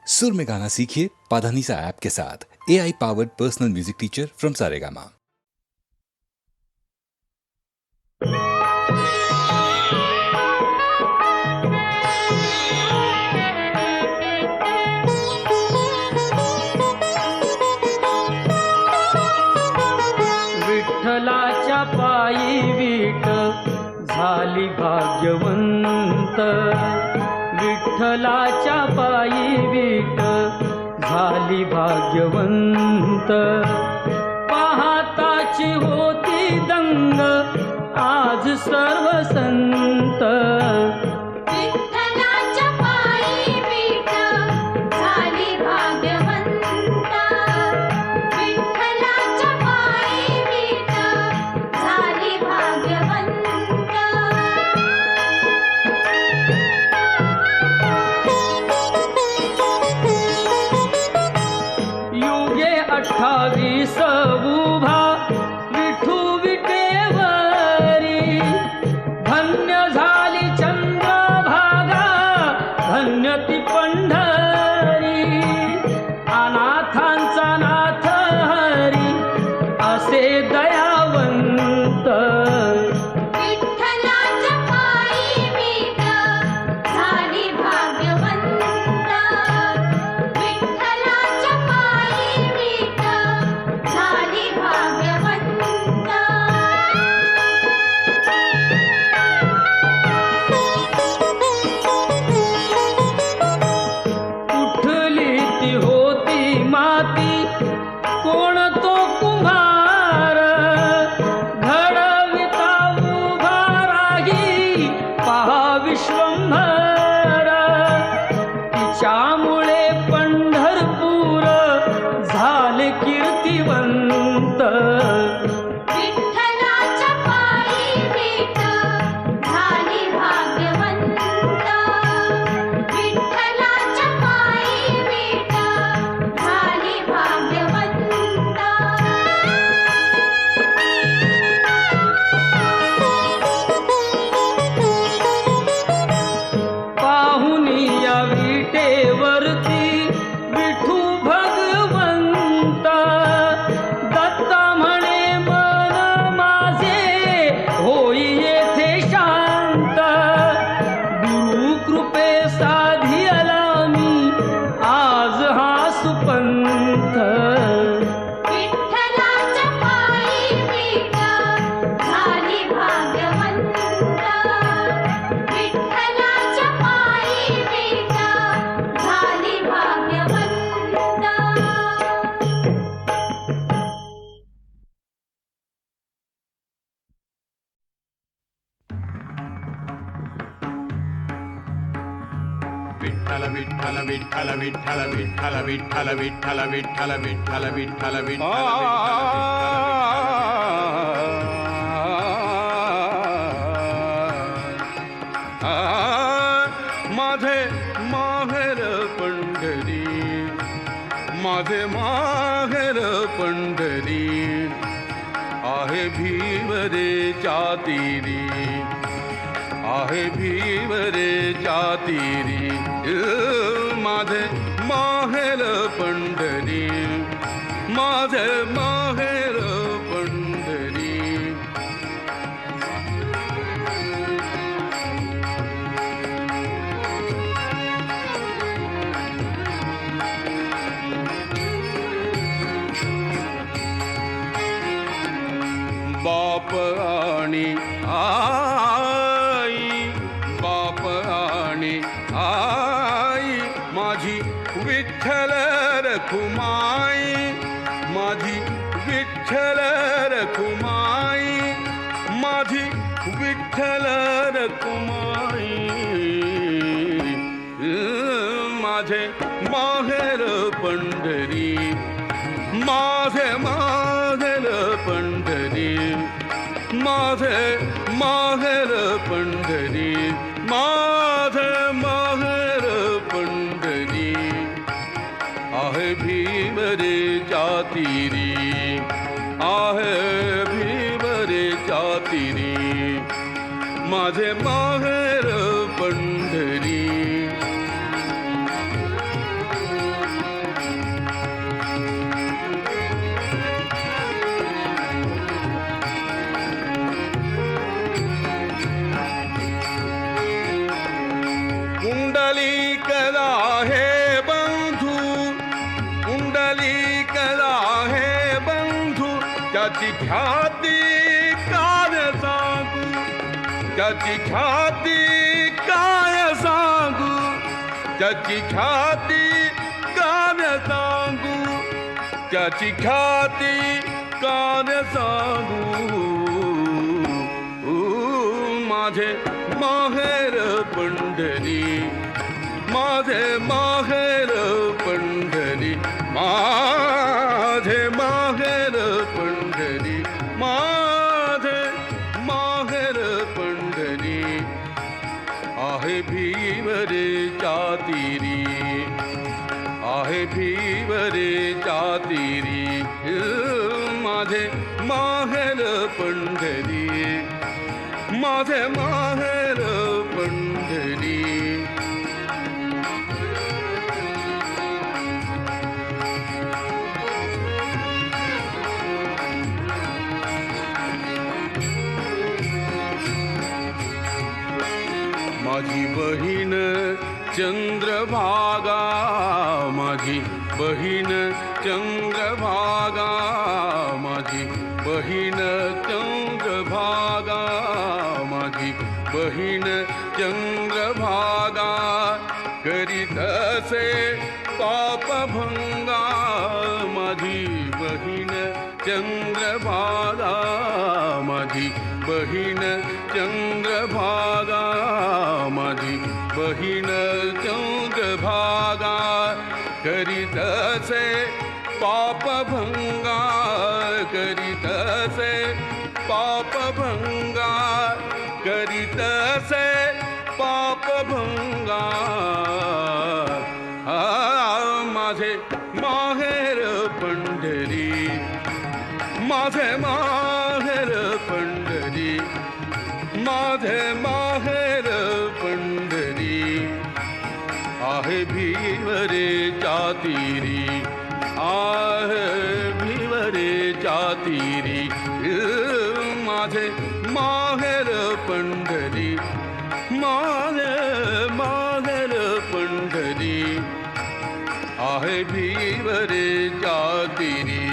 सुर में गाना सीखिए पाधानीसा ऐप के साथ। AI powered personal music teacher from Saregama. विठ्ठलाच्या पायी वीट झाली भाग्यवंत, विठ्ठलाच्या पायी वीट झाली भाग्यवंत। पाहताची होती दंग आज सर्व संत, विठ्ठलाच्या पायी वीट झाली भाग्यवंत, विठ्ठलाच्या पायी वीट झाली भाग्यवंत। युगे 28 उभा विठू विटेवरी, धन्य झाली चंद्रभागा धन्य ती पंढरी। अनाथांचा नाथ हरी असे दयावंत, विठ्ठलाच्या पायी वीट झाली भाग्यवंत, विठ्ठलाच्या पायी वीट झाली भाग्यवंत। कुठली ती होती माती कोण तो कुंभार, घडविता उभा राही पहा विश्वंभर। तिच्यामुळे पंढरपूर झाले कीर्तिवंत, विठ्ठलाच्या पायी वीट झाली भाग्यवंत, विठ्ठलाच्या पायी वीट झाली भाग्यवंत। पाहुनी या विटेवरती विठू भगवंत, दत्ता म्हणे मन माझे होई येथे शांत। गुरु कृपे साधियला मी आज हा सुपंथ, विठ्ठलाच्या पायी वीट झाली भाग्यवंत, विठ्ठलाच्या पायी वीट झाली भाग्यवंत। विठ्ठल विठ्ठल विठ्ठल विठ्ठल विठ्ठल विठ्ठल विठ्ठल विठ्ठल विठ्ठल विठ्ठल विठ्ठल माझे माहेर पंढरी, माझे माहेर पंढरी आहे भीवरेच्या तीरी, आहे भीवरेच्या तीरी। माझे माहेर पंढरी, माझे माहेर पंढरी। बाप आणि आई, बाप आणि आई माझी विठ्ठल रखुमाई, माझी विठ्ठल रखुमाई, माझी विठ्ठल रखुमाई। माझे माहेर पंढरी, माझे माहेर पंढरी, माझे माहेर पंढरी, माझे माहेर पंढरी आहे भीमरेच्या तीरी, आहे भीमरेच्या तीरी। माझे माहेर पंढरी, त्याची ख्याती काय सांगू, त्याची ख्याती काय सांगू, त्याची ख्याती काय सांगू, त्याची ख्याती काय सांगू. माझे माहेर पंढरी, माझे माहेर पंढरी, माझे माहेर पंढरी, माझे माहेर पंढरी. आहे भीवरेच्या तीरी, आहे भीवरेच्या तीरी, माझे माहेर पंढरी, माझे माहेर पंढरी. माझी बहीण चंद्रभागा, माझी बहीण चंद्रभागा, माझी बहीण चंद्रभागा, माझी बहीण चंद्रभागा. करीत असे पापभंगा, माझी बहीण चंद्रभागा, माझी बहीण चंद्रभागा, माझी बहीण चंद्रभागा. करीत असे पापभंगा, करीत असे पापभंगा, करीत असे पापभंगा. माझे माहेर पंढरी, माझे माहेर पंढरी, माझे माहेर पंढरी. आहे भीवरेच्या तीरी, आहे भीवरेच्या तीरी, माझे माहेर पंढरी, माझे माहेर पंढरी. आहे भीवरेच्या तीरी,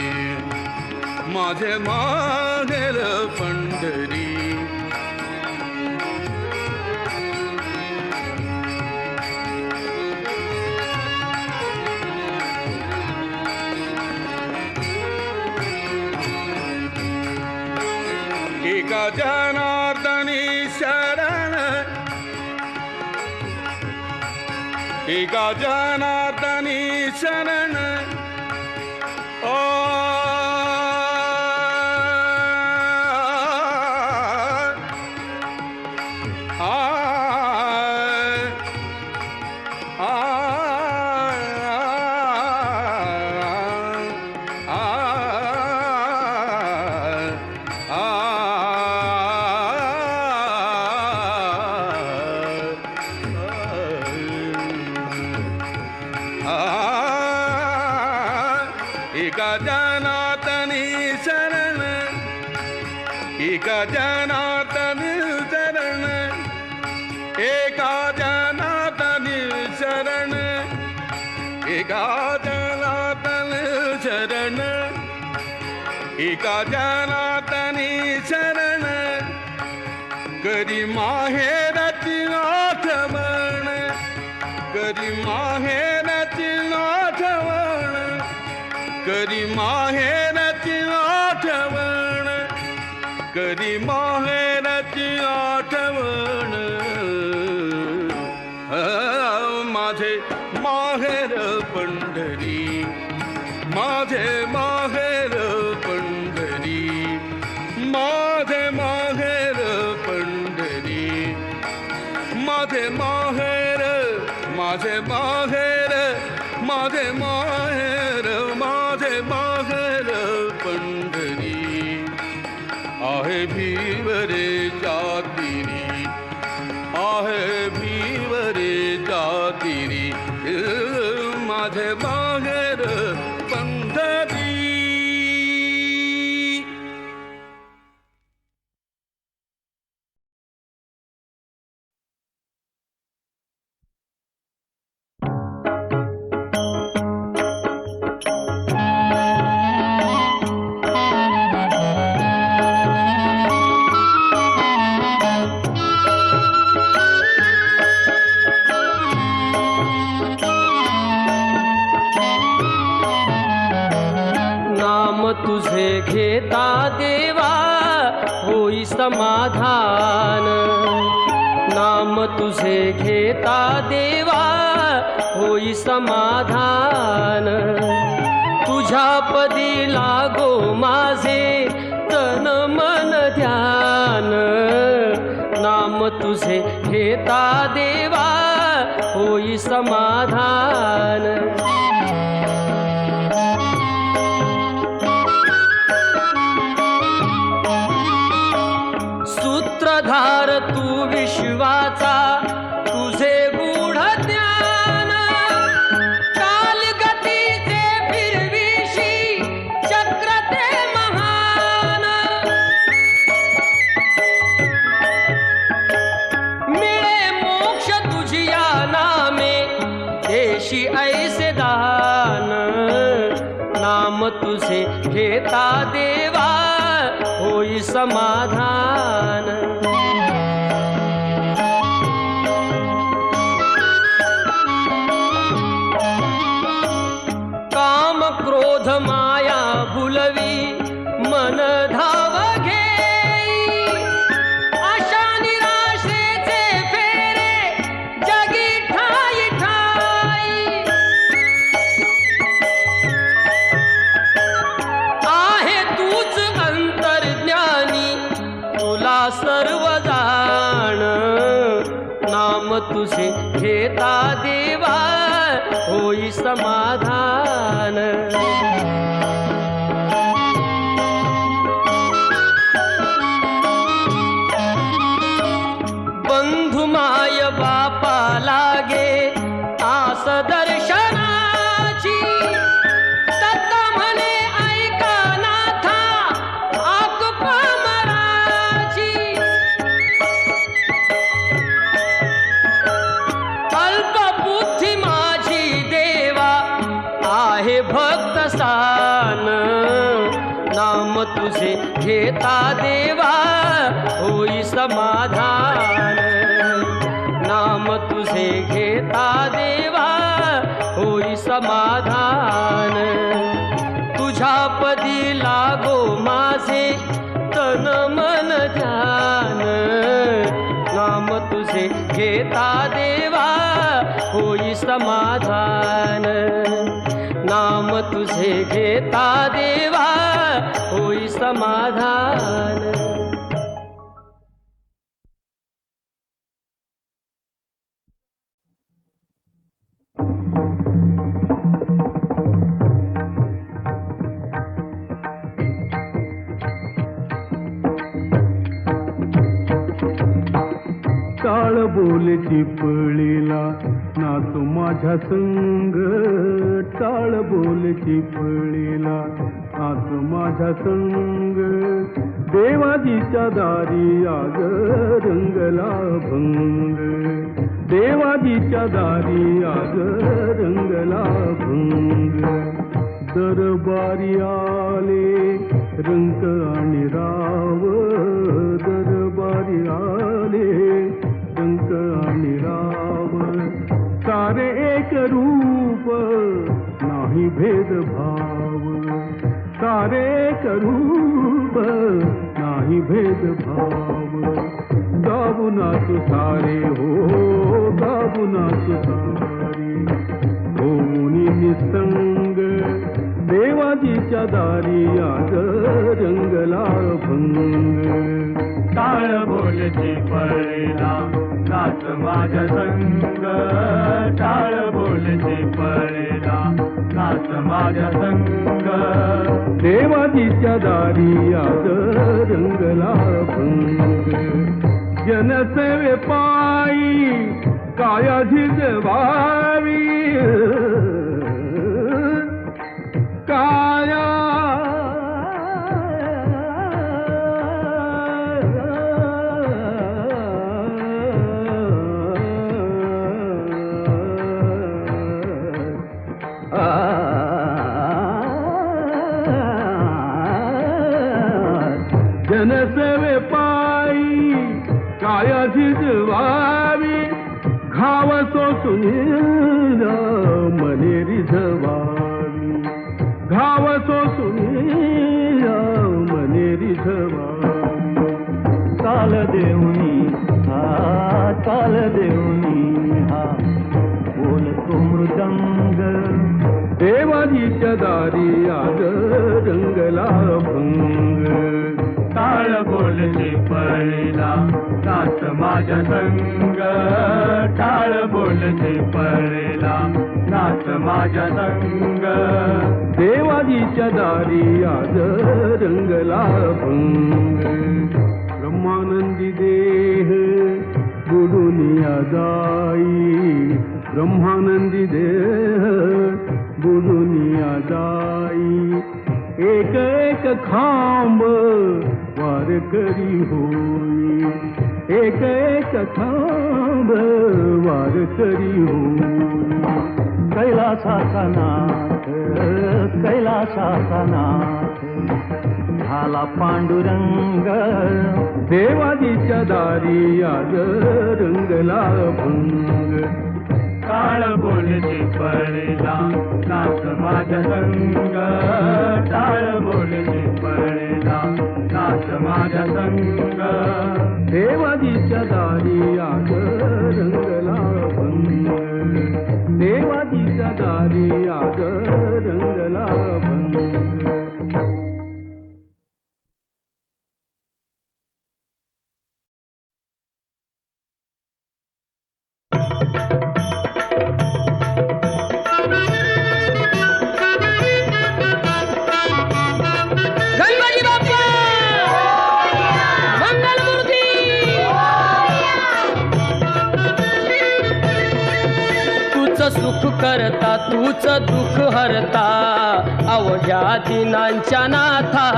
माझे माहेर पंढरी. एका जनार्दनी शरण, एका जनार्दनी शरण. एका जनार्दनी शरण, एका जनार्दनी शरण, एका जनार्दनी शरण, एका जनार्दनी शरण, एका जनार्दनी शरण. करी माहेरची आठवण, करी माहेरची आठवण, करी माहेरची आठवण, करी माहेरची आठवण. माझे माहेर पंढरी, माझे माहेर पंढरी, माझे माहेर पंढरी, माझे माहेर, माझे माहेर, माझे माहेर, माझे माहेर पंढरी. आहे भीवरेच्या तीरी, आहे भीवरेच्या तीरी, माझे माहेर पंढरी. तुझे घेता देवा होई समाधान, नाम तुझे घेता देवा होई समाधान, तुझ्या पदी लागो माझे तन मन ध्यान, नाम तुझे घेता देवा होई समाधान. सूत्रधार तू विश्वाचा तुझे गूढ ज्ञान, कालगतीचे फिरविशी चक्र ते महान, मिळे मोक्ष तुझिया नामे देशी ऐसे दान, नाम तुझे घेता देवा होई समाधान. काम क्रोध माया भुलवी मन धाव घेई, आशा निराशेचे फेरे जगी ठाई ठाई, आहे तूच अंतर्ज्ञानी तुला सर्व जाण, नाम तुझे घेता देवा होई समाधान. बंधु माय बापा लागे आस दर्शनाची, तत्त म्हणे ऐका नाथा आक पामराची, अल्पबुद्धी माझी देवा आहे भक्त सान, नाम तुझे घेता देवा होई समाधान, नाम तुझे घेता देवा होई समाधान, तुझ्या पदी लागो माझे तन मन ध्यान, नाम तुझे घेता देवा होई समाधान, नाम तुझे घेता देवा होई समाधान. टाळ बोल चिपळीला नाचू माझ्या संग, टाळ बोल चिपळीला नाचू माझ्या संग, देवाजीच्या दारी आग रंगला भंग, देवाजीच्या दारी आग रंगला भंग, दरबारी आले रंग आणि राव, दरबारी आले रंग आणि राव, सारे एक रूप नाही भेदभाव, सारे एक रूप नाही भेदभाव, गाऊ नाचू सारे हो गाऊ नाचू सारे, होऊन निसंग देवाजीच्या दारी आज रंगला भंग, टाळ बोलची पळीला नाच माझ्या संग, टाळ बोलची पळीला नाच माझ्या संग, देवाजीच्या दारी आज रंगला भंग, जनसेवे पायी कायाधी जवावी, काया जनसेवे पायी काया झिजवावी, घाव सोसून मने रिझवावी, घाव सोसून देवाजीच्या दारी आज रंगला भंग टाळ बोलचे पळला नाच माझ्या संग टाळ बोलचे पळला नाच माझ्या संग देवाजीच्या दारी आज रंगला भंग ब्रह्मानंदी देह बुडुनिया जाई ब्रह्मानंदी देह बुडुनिया जाई एक एक खांब वारकरी होई एक एक खांब वारकरी होई कैलासाचा नाथ कैलासाचा नाथ झाला पांडुरंग देवाजीच्या दारी आज रंगला भंग काळ बोलचे पळला नाच माझ्या संग टाळ बोलचे पळला नाच माझ्या संग देवाजीच्या दारी आज रंगला भंग देवाजीच्या दारी आज रंगला भंग गणपती बाप्पा मंगलमूर्ती तूच सुख करता तूच दुःख हरता अवघ्या दिनांच्या नाथा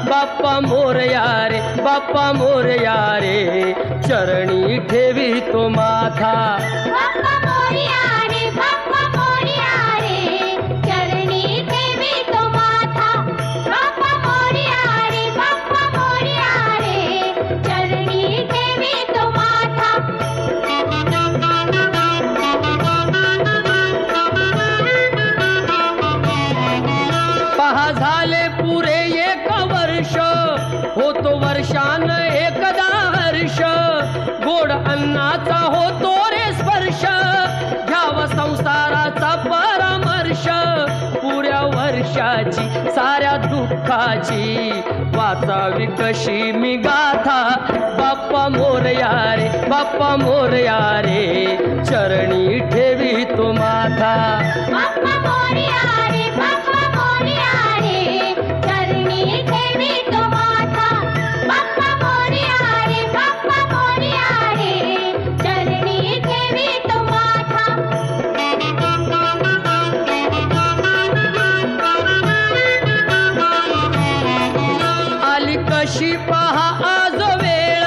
बाप्पा मोरया रे बाप्पा मोरया रे चरणी ठेवी तो माथा बाप्पा मोरया रे बाप्पा मोरया रे चरणी ठेवी तो माथा बाप्पा मोरया रे बाप्पा मोरया रे चरणी ठेवी तो माथा पहा झाले पुरे एक वर्ष होतो वर्षान एकदा हर्ष गोड अन्नाचा होतो रे स्पर्श घ्यावा संसाराचा परामर्श पुऱ्या वर्षाची साऱ्या दुःखाची वाचावी कशी मी गाथा बाप्पा मोरया रे बाप्पा मोरया रे चरणी ठेवी तो माथा बाप्पा मोरया रे बाप्पा मोरया रे चरणी ठेवी तो माथा बाप्पा मोरया रे बाप्पा मोरया रे चरणी ठेवी तो माथा आली कशी पहा आज वेळ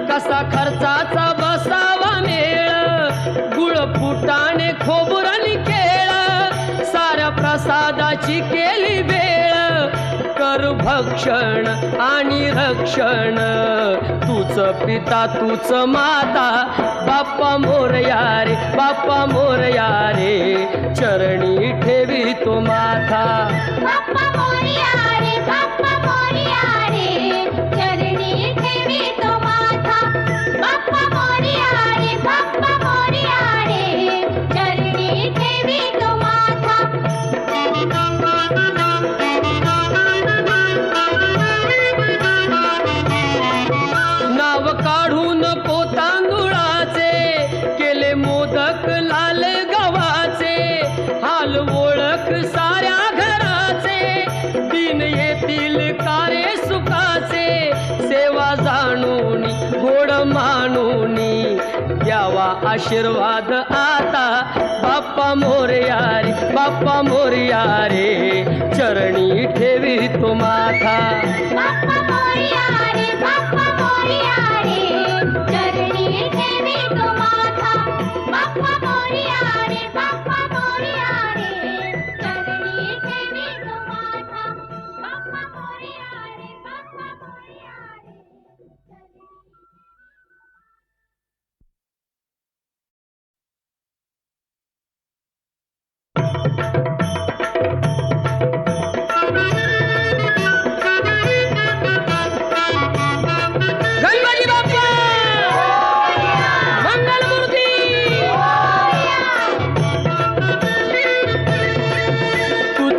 कसा खर्चाचा बसावा मेळ गुळ फुटाणे खोबरणी केळ साऱ्या प्रसादाची केली वेळ कर भक्षण आणि रक्षण तूच पिता तूच माता बाप्पा मोरया रे बाप्पा मोरया रे चरणी ठेवी तो माथा बाप्पा मोरया रे बाप्पा मोरया रे चरणी ठेवी तो माथा बाप्पा मोरया रे बाप्पा मोरया रे चरणी ठेवी तो माथा नाव काढून तांदुळाचे केले मोदक लाल गव्हाचे हाल ओळख साऱ्या घराचे दिन येतील कारे सुखाचे सेवा जाणून गोड मानून द्यावा आशीर्वाद आता बाप्पा मोरया रे बाप्पा मोरया रे चरणी ठेवी तो माथा बाप्पा मोरया रे बाप्पा मोरया रे चरणी ठेवी तो माथा बाप्पा मोरया रे बाप्पा मोरया रे चरणी ठेवी तो माथा बाप्पा मोरया रे बाप्पा मोरया रे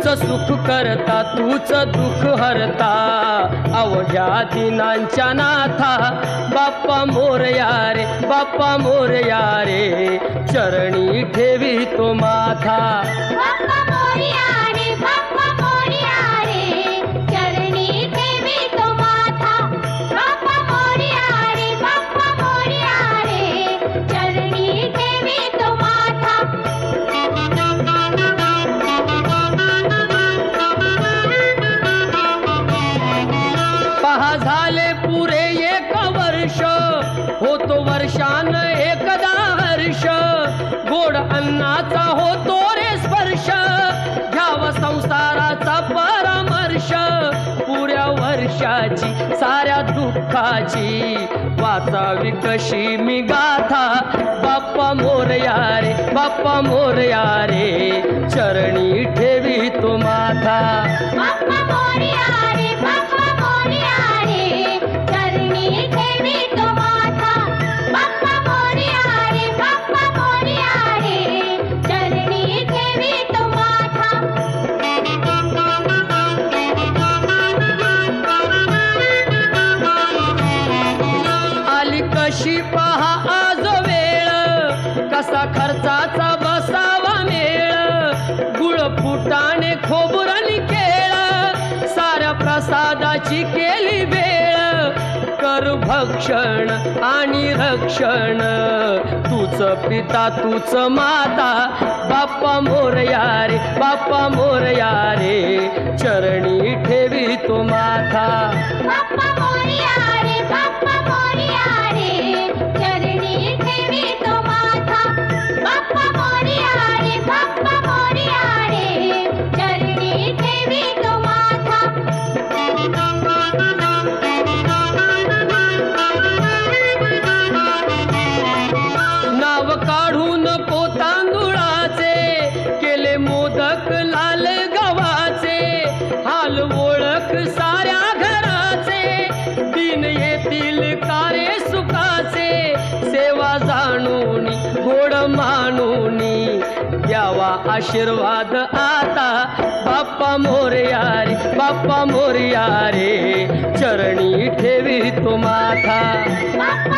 तूच सुख करता तूच दुःख हरता अवघ्या दिनांच्या नाथा बाप्पा मोरया रे बाप्पा मोरया रे चरणी ठेवी तो माथा बाप्पा मोरया रे बाप्पा मोरया रे चरणी ठेवी तो माथा बाप्पा मोरया रे बाप्पा मोरया रे चरणी ठेवी तो माथा पहा झाले पुरे एक वर्ष होतो वर्षान एकदा हर्ष गोड अन्नाचा होतो रे स्पर्श घ्यावा संसाराचा परामर्श पुऱ्या वर्षाची साऱ्या दुःखाची वाचावी कशी मी गाथा बाप्पा मोरया रे बाप्पा मोरया रे चरणी ठेवी तो माथा बाप्पा मोरया रे बाप्पा मोरया रे चरणी ठेवी तो माथा बाप्पा मोरया रे बाप्पा मोरया रे चरणी ठेवी तो माथा आली कशी पहा आज वेळ कसा खर्चाचा बसावा मेळ गुळ फुटाणे खोबरणी केळ साऱ्या प्रसादाची केली वेळ कर भक्षण आणि रक्षण तूच पिता तूच माता बाप्पा मोरया रे बाप्पा मोरया रे चरणी ठेवी तो माथा बाप्पा मोरया रे बाप्पा मोरया रे चरणी ठेवी तो माथा बाप्पा मोरया रे बाप्पा मोरया रे चरणी ठेवी तो माथा नाव काढून तांदुळाचे केले मोदक लाल गव्हाचे हाल ओळख साऱ्या घराचे दिन येतील कारे सुखाचे सेवा जाणून गोड मानून द्यावा आशीर्वाद आता बाप्पा मोरया रे बाप्पा मोरया रे चरणी ठेवी तो माथा बाप्पा